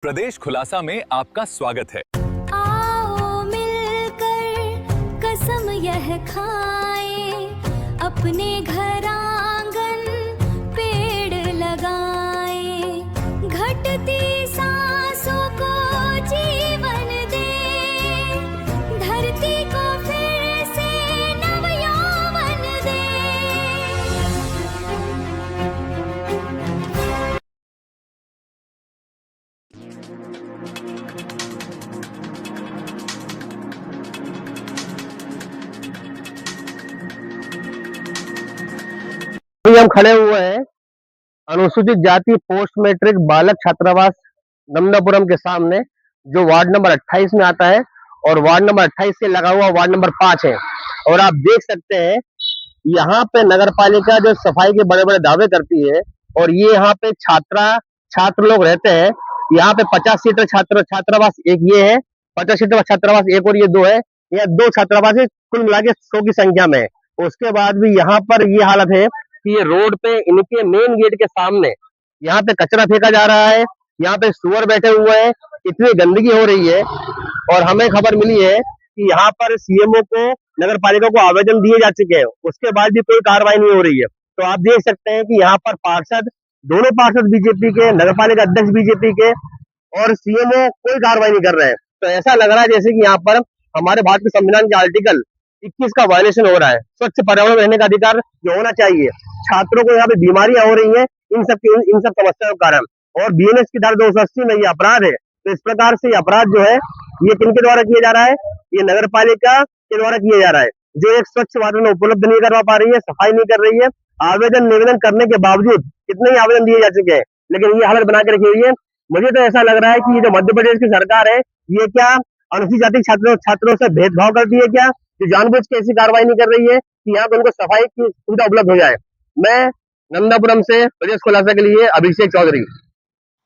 प्रदेश खुलासा में आपका स्वागत है। आओ मिलकर कसम यह खाएं, अपने घर आंगन पेड़ लगाएं, घटती सांसों को जीवन दें, धरती को फिर से नवयौवन दें। अभी हम खड़े हुए हैं अनुसूचित जाति पोस्ट मैट्रिक बालक छात्रावास नमदापुरम के सामने, जो वार्ड नंबर 28 में आता है और वार्ड नंबर 28 से लगा हुआ वार्ड नंबर 5 है। और आप देख सकते हैं यहाँ पे नगर पालिका जो सफाई के बड़े बड़े दावे करती है, और ये यहाँ पे छात्र लोग रहते हैं। यहाँ पे 50 सीटर छात्रावास एक ये है, 50 सीटर छात्रावास एक और ये दो है, या दो छात्रावास है, कुल मिला के 100 की संख्या में है। उसके बाद भी यहाँ पर ये हालत है कि ये रोड पे इनके मेन गेट के सामने यहाँ पे कचरा फेंका जा रहा है, यहाँ पे सुअर बैठे हुए हैं, इतनी गंदगी हो रही है। और हमें खबर मिली है कि यहाँ पर सीएमओ को, नगर पालिका को आवेदन दिए जा चुके हैं, उसके बाद भी कोई कार्रवाई नहीं हो रही है। तो आप देख सकते हैं कि यहाँ पर दोनों पार्षद बीजेपी के, नगर पालिका अध्यक्ष बीजेपी के, और सीएमओ कोई कार्रवाई नहीं कर रहे हैं। तो ऐसा लग रहा है जैसे कि यहाँ पर हमारे भारत के संविधान के आर्टिकल 21 का वायलेशन हो रहा है। स्वच्छ पर्यावरण रहने का अधिकार जो होना चाहिए, छात्रों को यहाँ पे बीमारियां हो रही हैं इन सब समस्याओं के कारण। और बीएनएस की धारा 280 में ये अपराध है। तो इस प्रकार से ये अपराध जो है ये किनके द्वारा किया जा रहा है? ये नगर पालिका के द्वारा किया जा रहा है, जो एक स्वच्छ वातावरण उपलब्ध नहीं करवा पा रही है, सफाई नहीं कर रही है। निवेदन करने के बावजूद कितने ही आवेदन दिए जा चुके हैं, लेकिन ये हालत बना के रखी हुई है। मुझे तो ऐसा लग रहा है कि ये जो मध्य प्रदेश की सरकार है, ये क्या अनुसूचित जाति छात्रों से भेदभाव करती है क्या? जो जानबूझ के ऐसी कार्रवाई नहीं कर रही है कि यहाँ पे उनको सफाई की सुविधा उपलब्ध हो जाए। मैं नंदापुरम से प्रदेश खुलासा के लिए अभिषेक चौधरी।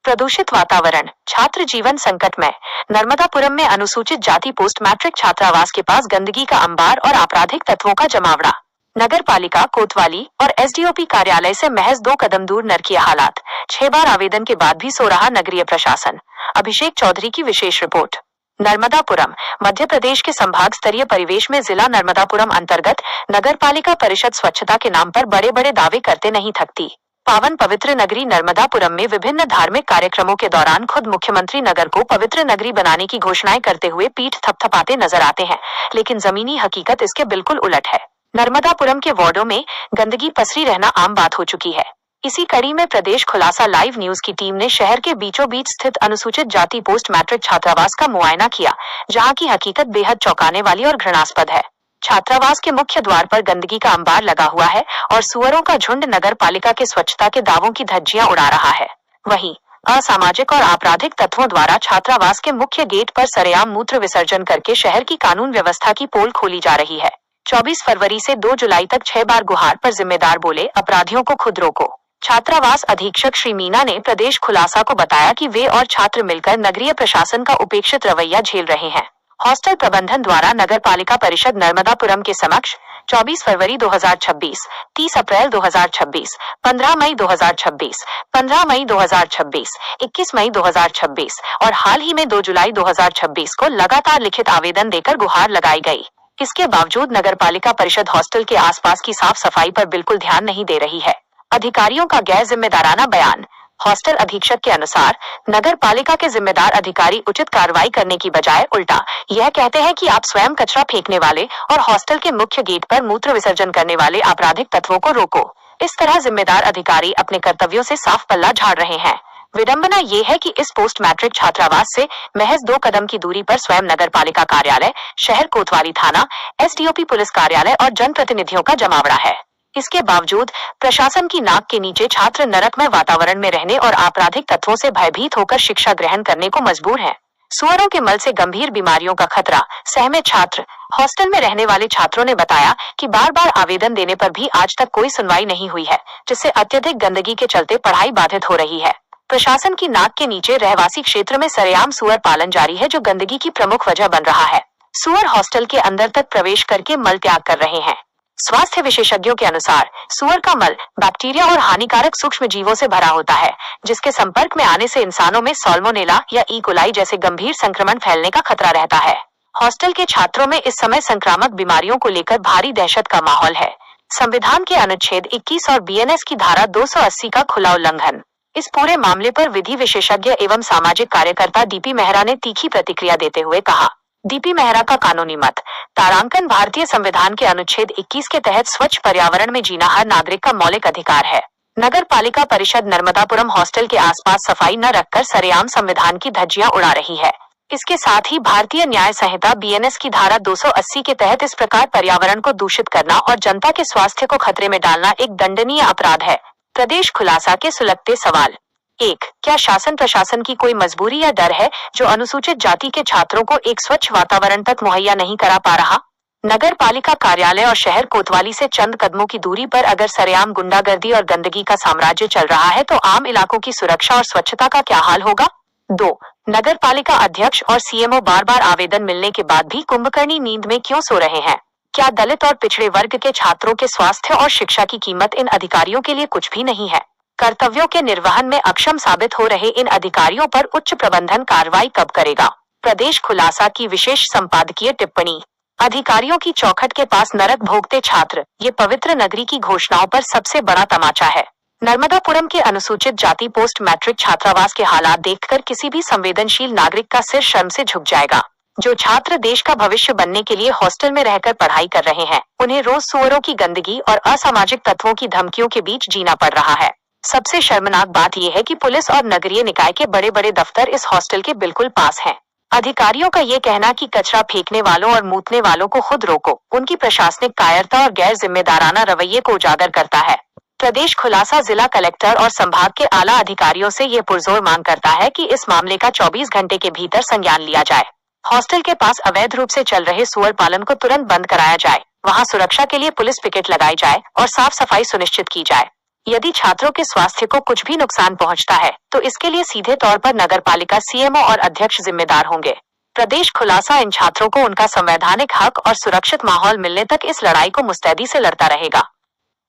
प्रदूषित वातावरण, छात्र जीवन संकट में। नर्मदापुरम में अनुसूचित जाति पोस्ट मैट्रिक छात्रावास के पास गंदगी का अंबार और आपराधिक तत्वों का जमावड़ा। नगर पालिका, कोतवाली और एसडीओपी कार्यालय से महज 2 कदम दूर नरकीय हालात। 6 बार आवेदन के बाद भी सो रहा नगरीय प्रशासन। अभिषेक चौधरी की विशेष रिपोर्ट। नर्मदापुरम मध्य प्रदेश के संभाग स्तरीय परिवेश में जिला नर्मदापुरम अंतर्गत नगर पालिका परिषद स्वच्छता के नाम पर बड़े बड़े दावे करते नहीं थकती। पावन पवित्र नगरी नर्मदापुरम में विभिन्न धार्मिक कार्यक्रमों के दौरान खुद मुख्यमंत्री नगर को पवित्र नगरी बनाने की घोषणाएं करते हुए पीठ थपथपाते नजर आते हैं, लेकिन जमीनी हकीकत इसके बिल्कुल उलट है। नर्मदापुरम के वार्डों में गंदगी पसरी रहना आम बात हो चुकी है। इसी कड़ी में प्रदेश खुलासा लाइव न्यूज की टीम ने शहर के बीचों बीच स्थित अनुसूचित जाति पोस्ट मैट्रिक छात्रावास का मुआयना किया, जहां की हकीकत बेहद चौंकाने वाली और घृणास्पद है। छात्रावास के मुख्य द्वार पर गंदगी का अंबार लगा हुआ है और सुअरों का झुंड नगर पालिका के स्वच्छता के दावों की धज्जियां उड़ा रहा है। वहीं असामाजिक और आपराधिक तत्वों द्वारा छात्रावास के मुख्य गेट पर सरेआम मूत्र विसर्जन करके शहर की कानून व्यवस्था की पोल खोली जा रही है। 24 फरवरी से 2 जुलाई तक 6 बार गुहार पर जिम्मेदार बोले, अपराधियों को खुद रोको। छात्रावास अधीक्षक श्री मीना ने प्रदेश खुलासा को बताया कि वे और छात्र मिलकर नगरीय प्रशासन का उपेक्षित रवैया झेल रहे हैं। हॉस्टल प्रबंधन द्वारा नगर पालिका परिषद नर्मदापुरम के समक्ष 24 फरवरी 2026, 30 अप्रैल 2026, 15 मई 2026, 15 मई 2026, 21 मई 2026 और हाल ही में 2 जुलाई 2026 को लगातार लिखित आवेदन देकर गुहार लगाई गई। इसके बावजूद नगर पालिका परिषद हॉस्टल के आसपास की साफ सफाई पर बिल्कुल ध्यान नहीं दे रही है। अधिकारियों का गैर जिम्मेदाराना बयान। हॉस्टल अधीक्षक के अनुसार नगर पालिका के जिम्मेदार अधिकारी उचित कार्रवाई करने की बजाय उल्टा यह कहते हैं कि आप स्वयं कचरा फेंकने वाले और हॉस्टल के मुख्य गेट पर मूत्र विसर्जन करने वाले आपराधिक तत्वों को रोको। इस तरह जिम्मेदार अधिकारी अपने कर्तव्यों से साफ पल्ला झाड़ रहे हैं। विडंबना ये है कि इस पोस्ट मैट्रिक छात्रावास से महज 2 कदम की दूरी पर स्वयं नगर पालिका कार्यालय, शहर कोतवाली थाना, एसडीओपी पुलिस कार्यालय और जनप्रतिनिधियों का जमावड़ा है। इसके बावजूद प्रशासन की नाक के नीचे छात्र नरकमय वातावरण में रहने और आपराधिक तत्वों से भयभीत होकर शिक्षा ग्रहण करने को मजबूर हैं। सुअरों के मल से गंभीर बीमारियों का खतरा, सहमे छात्र। हॉस्टल में रहने वाले छात्रों ने बताया कि बार बार आवेदन देने पर भी आज तक कोई सुनवाई नहीं हुई है, जिससे अत्यधिक गंदगी के चलते पढ़ाई बाधित हो रही है। प्रशासन की नाक के नीचे रहवासी क्षेत्र में सरेआम सुअर पालन जारी है, जो गंदगी की प्रमुख वजह बन रहा है। सुअर हॉस्टल के अंदर तक प्रवेश करके मल त्याग कर रहे हैं। स्वास्थ्य विशेषज्ञों के अनुसार सुअर का मल बैक्टीरिया और हानिकारक सूक्ष्म जीवों से भरा होता है, जिसके संपर्क में आने से इंसानों में साल्मोनेला या ई कोलाई जैसे गंभीर संक्रमण फैलने का खतरा रहता है। हॉस्टल के छात्रों में इस समय संक्रामक बीमारियों को लेकर भारी दहशत का माहौल है। संविधान के अनुच्छेद 21 और बीएनएस की धारा 280 का खुला उल्लंघन। इस पूरे मामले पर विधि विशेषज्ञ एवं सामाजिक कार्यकर्ता डीपी मेहरा ने तीखी प्रतिक्रिया देते हुए कहा। डीपी मेहरा का कानूनी मत। तारांकन भारतीय संविधान के अनुच्छेद 21 के तहत स्वच्छ पर्यावरण में जीना हर नागरिक का मौलिक अधिकार है। नगर पालिका परिषद नर्मदापुरम हॉस्टल के आसपास सफाई न रखकर सरेआम संविधान की धज्जियां उड़ा रही है। इसके साथ ही भारतीय न्याय संहिता बीएनएस की धारा 280 के तहत इस प्रकार पर्यावरण को दूषित करना और जनता के स्वास्थ्य को खतरे में डालना एक दंडनीय अपराध है। प्रदेश खुलासा के सुलगते सवाल। 1. क्या शासन प्रशासन की कोई मजबूरी या डर है जो अनुसूचित जाति के छात्रों को एक स्वच्छ वातावरण तक मुहैया नहीं करा पा रहा? नगर पालिका कार्यालय और शहर कोतवाली से चंद कदमों की दूरी पर अगर सरेआम गुंडागर्दी और गंदगी का साम्राज्य चल रहा है तो आम इलाकों की सुरक्षा और स्वच्छता का क्या हाल होगा? 2. नगर पालिका अध्यक्ष और सीएमओ बार बार आवेदन मिलने के बाद भी कुंभकर्णी नींद में क्यों सो रहे हैं? क्या दलित और पिछड़े वर्ग के छात्रों के स्वास्थ्य और शिक्षा की कीमत इन अधिकारियों के लिए कुछ भी नहीं है? कर्तव्यों के निर्वहन में अक्षम साबित हो रहे इन अधिकारियों पर उच्च प्रबंधन कार्रवाई कब करेगा? प्रदेश खुलासा की विशेष संपादकीय टिप्पणी। अधिकारियों की चौखट के पास नरक भोगते छात्र, ये पवित्र नगरी की घोषणाओं पर सबसे बड़ा तमाचा है। नर्मदापुरम के अनुसूचित जाति पोस्ट मैट्रिक छात्रावास के हालात देखकर किसी भी संवेदनशील नागरिक का सिर शर्म से झुक जाएगा। जो छात्र देश का भविष्य बनने के लिए हॉस्टल में रहकर पढ़ाई कर रहे हैं, उन्हें रोज सुअरों की गंदगी और असामाजिक तत्वों की धमकियों के बीच जीना पड़ रहा है। सबसे शर्मनाक बात यह है कि पुलिस और नगरीय निकाय के बड़े बड़े दफ्तर इस हॉस्टल के बिल्कुल पास हैं। अधिकारियों का ये कहना कि कचरा फेंकने वालों और मूतने वालों को खुद रोको, उनकी प्रशासनिक कायरता और गैर जिम्मेदाराना रवैये को उजागर करता है। प्रदेश खुलासा जिला कलेक्टर और संभाग के आला अधिकारियों से ये पुरजोर मांग करता है कि इस मामले का 24 घंटे के भीतर संज्ञान लिया जाए। हॉस्टल के पास अवैध रूप से चल रहे सुअर पालन को तुरंत बंद कराया जाए, वहां सुरक्षा के लिए पुलिस पिकेट लगाई जाए और साफ सफाई सुनिश्चित की जाए। यदि छात्रों के स्वास्थ्य को कुछ भी नुकसान पहुंचता है तो इसके लिए सीधे तौर पर नगर पालिका सीएमओ और अध्यक्ष जिम्मेदार होंगे। प्रदेश खुलासा इन छात्रों को उनका संवैधानिक हक और सुरक्षित माहौल मिलने तक इस लड़ाई को मुस्तैदी से लड़ता रहेगा।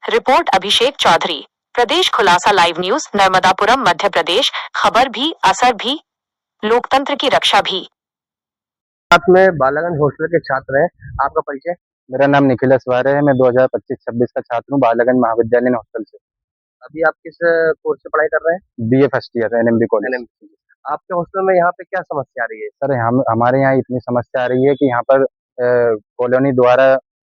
रिपोर्ट अभिषेक चौधरी, प्रदेश खुलासा लाइव न्यूज, नर्मदापुरम, मध्य प्रदेश। खबर भी, असर भी, लोकतंत्र की रक्षा भी। साथ में बालागंज हॉस्टल के छात्र हैं। आपका परिचय? मेरा नाम निखिलेश वारे है। मैं 2025-26 का छात्र हूँ बालागंज महाविद्यालय हॉस्टल से। अभी आप किस कोर्स से पढ़ाई कर रहे हैं? BA first year NMB college. NMC। आपके हॉस्टल में यहाँ पे क्या समस्या आ रही है? सर हमारे यहाँ इतनी समस्या आ रही है कि यहाँ पर कॉलोनी द्वारा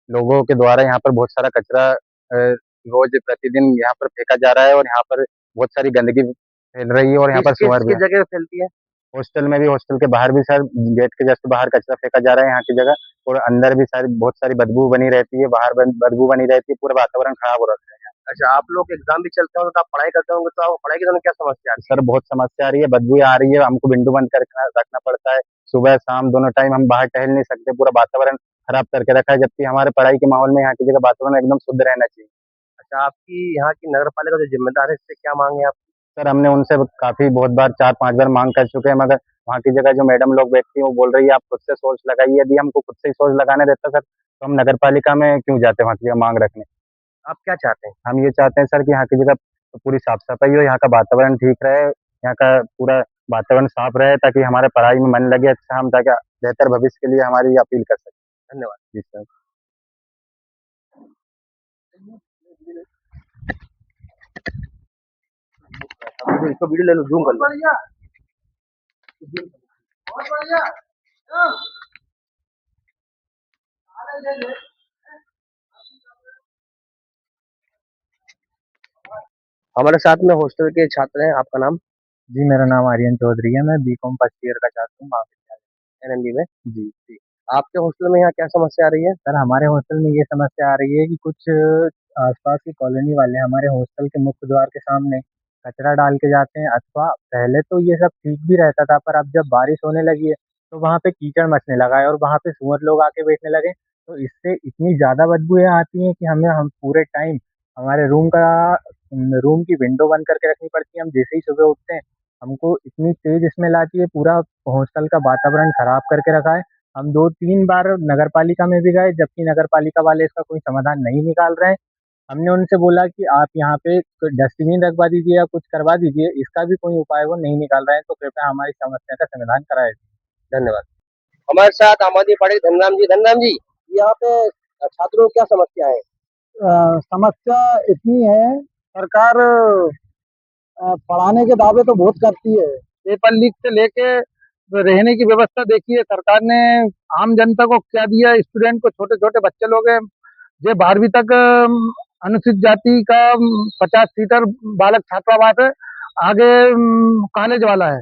लोगों के द्वारा यहाँ पर बहुत सारा कचरा रोज प्रतिदिन यहाँ पर फेंका जा रहा है और यहाँ पर बहुत सारी गंदगी फैल रही है और यहाँ पर सुअर भी किस जगह फैलती है? हॉस्टल में भी, हॉस्टल के बाहर भी सर, गेट के जस्ट बाहर कचरा फेंका जा रहा है यहाँ की जगह, और अंदर भी सारी बहुत सारी बदबू बनी रहती है, बाहर बदबू बनी रहती है, पूरा वातावरण खराब हो रखा है। अच्छा, आप लोग एग्जाम भी चलते होंगे तो आप पढ़ाई करते होंगे, तो आप पढ़ाई के दौरान क्या समस्या आ रही सर बहुत समस्या आ रही है, बदबू आ रही है, हमको विंडो बंद करके रखना पड़ता है, सुबह शाम दोनों टाइम हम बाहर टहल नहीं सकते, पूरा वातावरण खराब करके रखा है, जबकि हमारे पढ़ाई के माहौल में यहाँ की जगह वातावरण एकदम शुद्ध रहना चाहिए। है? अच्छा, आपकी यहाँ की नगर पालिका जो जिम्मेदार है, इससे क्या मांग है आप? सर हमने उनसे काफी बहुत बार 4-5 बार मांग कर चुके हैं, मगर वहाँ की जगह जो मैडम लोग बैठती हैं वो बोल रही है आप खुद से सोर्स लगाइए। यदि हमको खुद से ही सोर्स लगाने देता सर तो हम नगर पालिका में क्यों जाते वहाँ की जगह मांग रखने। आप क्या चाहते हैं? हम ये चाहते हैं सर कि यहाँ की जगह पूरी साफ सफाई हो, यहाँ का वातावरण ठीक रहे, यहाँ का पूरा वातावरण साफ रहे, ताकि हमारे पढ़ाई में मन लगे, अच्छा हम ताकि बेहतर भविष्य के लिए हमारी अपील कर सकें। धन्यवाद। जी सर। इसको वीडियो ले लो, जूम कर लो। हमारे साथ में हॉस्टल के छात्र हैं। आपका नाम? जी मेरा नाम आर्यन चौधरी है, मैं बीकॉम फर्स्ट ईयर का छात्र हूँ महाविद्यालय NMB में। जी। आपके हॉस्टल में यहाँ क्या समस्या आ रही है? सर हमारे हॉस्टल में ये समस्या आ रही है कि कुछ आसपास की कॉलोनी वाले हमारे हॉस्टल के मुख्य द्वार के सामने कचरा डाल के जाते हैं, अथवा पहले तो ये सब ठीक भी रहता था, पर अब जब बारिश होने लगी है तो वहाँ पे कीचड़ मचने लगा है और वहाँ पे सुअर लोग आके बैठने लगे, तो इससे इतनी ज़्यादा बदबूएं आती हैं कि हम पूरे टाइम हमारे रूम की विंडो बंद करके रखनी पड़ती है। हम जैसे ही सुबह उठते हैं हमको इतनी तेज स्मेल आती है, पूरा हॉस्टल का वातावरण खराब करके रखा है। हम 2-3 बार नगर पालिका में भी गए, जबकि नगर पालिका वाले इसका कोई समाधान नहीं निकाल रहे हैं। हमने उनसे बोला कि आप यहाँ पे डस्टबिन रखवा दीजिए या कुछ करवा दीजिए, इसका भी कोई उपाय वो नहीं निकाल रहे हैं, तो कृपया हमारी समस्या का समाधान कराएं। धन्यवाद। हमारे साथ आम आदमी पार्टी के धनराम जी, यहाँ पे छात्रों की क्या समस्या है? समस्या इतनी है, सरकार पढ़ाने के दावे तो बहुत करती है। पेपर लीक से लेके रहने की व्यवस्था देखिए, सरकार ने आम जनता को क्या दिया, स्टूडेंट को, छोटे छोटे बच्चे लोग हैं जो 12वीं तक अनुसूचित जाति का 50 सीटर बालक छात्रावास है, आगे कॉलेज वाला है।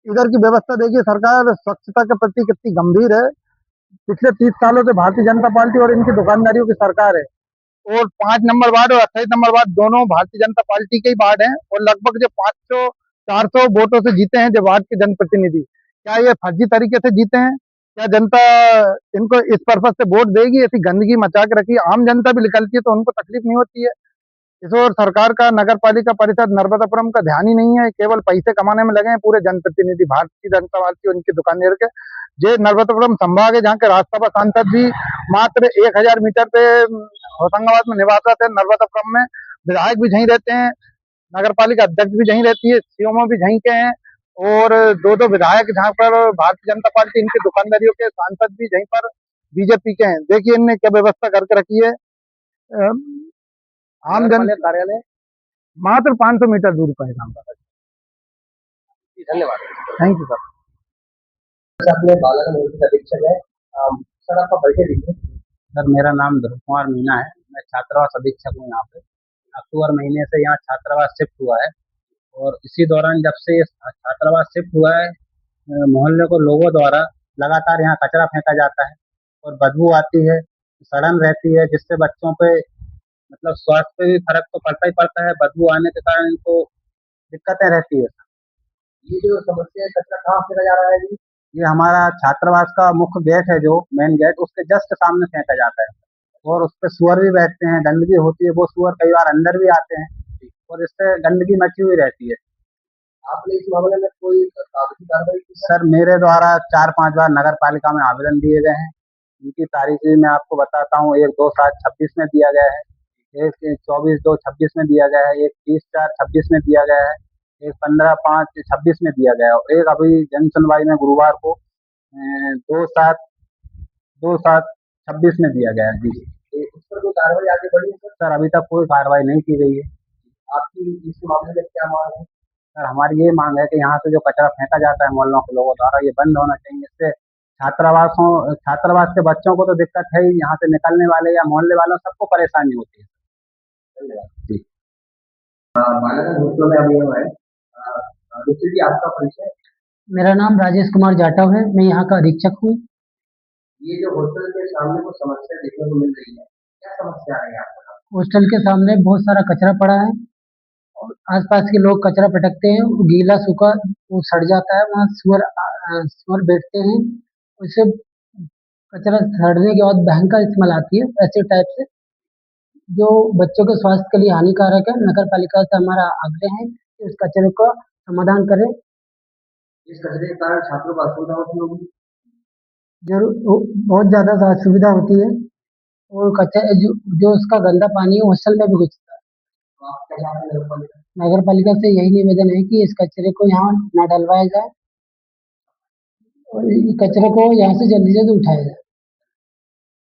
इधर की व्यवस्था देखिए, सरकार स्वच्छता के प्रति कितनी गंभीर है। पिछले 30 सालों से भारतीय जनता पार्टी और इनकी दुकानदारियों की सरकार है, और 5 नंबर वार्ड और 28 नंबर वार्ड दोनों भारतीय जनता पार्टी के ही वार्ड हैं, और लगभग जो 500-400 वोटों से जीते हैं जो वार्ड के जनप्रतिनिधि। क्या ये फर्जी तरीके से जीते हैं? क्या जनता इनको इस पर्पज से वोट देगी? ऐसी गंदगी मचा के रखी, आम जनता भी निकलती है तो उनको तकलीफ नहीं होती है। इस ओर सरकार का, नगर पालिका परिषद नर्मदापुरम का ध्यान ही नहीं है, केवल पैसे कमाने में लगे हैं पूरे जनप्रतिनिधि भारतीय जनता पार्टी और उनकी दुकानदार के। जो नर्मदापुरम संभाग है, जहाँ के राज्यसभा सांसद भी मात्र 1000 मीटर पे होशंगाबाद में निवासरत है, नर्मदापुरम में विधायक भी यहीं रहते हैं, नगर पालिका अध्यक्ष भी यहीं रहती है, सीएमओ भी यहीं के हैं, और 2-2 विधायक जहाँ पर भारतीय जनता पार्टी इनकी दुकानदारियों के सांसद भी यहीं पर बीजेपी के हैं। देखिए इनने क्या व्यवस्था करके रखी है। आम जन कार्यालय मात्र 500 मीटर दूर पर है काम कर। धन्यवाद। Thank you sir. अपने बालक अधीक्षक है, सर आपका परिचय दीजिए। सर, मेरा नाम ध्रुव कुमार मीना है, मैं छात्रावास अधीक्षक हूँ यहाँ पे। अक्टूबर महीने से यहाँ छात्रावास शिफ्ट हुआ है, और इसी दौरान जब से छात्रावास शिफ्ट हुआ है, मोहल्ले को लोगों द्वारा लगातार यहाँ कचरा फेंका जाता है और बदबू आती है, सड़न रहती है, जिससे बच्चों पे मतलब स्वास्थ्य पे भी फर्क तो पड़ता ही पड़ता है। बदबू आने के कारण इनको दिक्कतें रहती है। ये जो समस्या है, कचरा कहाँ फेंका जा रहा है जी? ये हमारा छात्रावास का मुख्य गेट है, जो मेन गेट, उसके जस्ट सामने फेंका जाता है, और उस पर सुअर भी बैठते हैं, गंदगी होती है, वो सुअर कई बार अंदर भी आते हैं, और इससे गंदगी मची हुई रहती है। आपने इस मामले में कोई कागजी कार्रवाई की? सर, मेरे द्वारा 4-5 बार नगर पालिका में आवेदन दिए गए हैं। इनकी तारीख भी मैं आपको बताता हूँ। एक 2/7/26 में दिया गया है, एक 24/2/26 में दिया गया है, एक 30/4/26 में दिया गया है, एक 15/5/26 में दिया गया है, और एक अभी जन सुनवाई में गुरुवार को 2/7/26 में दिया गया है जी। इस पर कोई कार्रवाई आगे बढ़ी है सर? सर, अभी तक कोई कार्रवाई नहीं की गई है। आपकी इस मामले में क्या मांग है? सर, हमारी ये मांग है कि यहाँ से जो कचरा फेंका जाता है मोहल्लों के लोगों द्वारा, ये बंद होना चाहिए। इससे छात्रावास के बच्चों को तो दिक्कत है ही, यहाँ से निकलने वाले या मोहल्ले वालों सबको परेशानी होती है। धन्यवाद जी। बालक हॉस्टल में अभी है, दूसरी जी आपका परिचय? मेरा नाम राजेश कुमार जाटव है, मैं यहाँ का अधीक्षक हूँ। ये जो हॉस्टल के सामने कुछ समस्या देखने को मिल रही है, क्या समस्या है यहाँ पर? हॉस्टल के सामने बहुत सारा कचरा पड़ा है, और आसपास के लोग कचरा पटकते हैं, वो गीला सूखा वो सड़ जाता है, वहाँ सुअर बैठते हैं, उससे कचरा सड़ने के बाद भयंकर स्मेल आती है ऐसे टाइप से, जो बच्चों के स्वास्थ्य के लिए हानिकारक है। नगर पालिका से हमारा आग्रह है कि इस कचरे का समाधान करें। इस कचरे के कारण छात्रों को असुविधा होती होगी? जरूर, बहुत ज़्यादा असुविधा होती है, और कचरा जो उसका गंदा पानी है हॉस्टल में भी घुसता है। तो आप क्या चाहते हैं नगर पालिका से यही निवेदन है कि इस कचरे को यहाँ न डलवाया जाए, और कचरे को यहाँ से जल्दी से जल्दी उठाया जाए।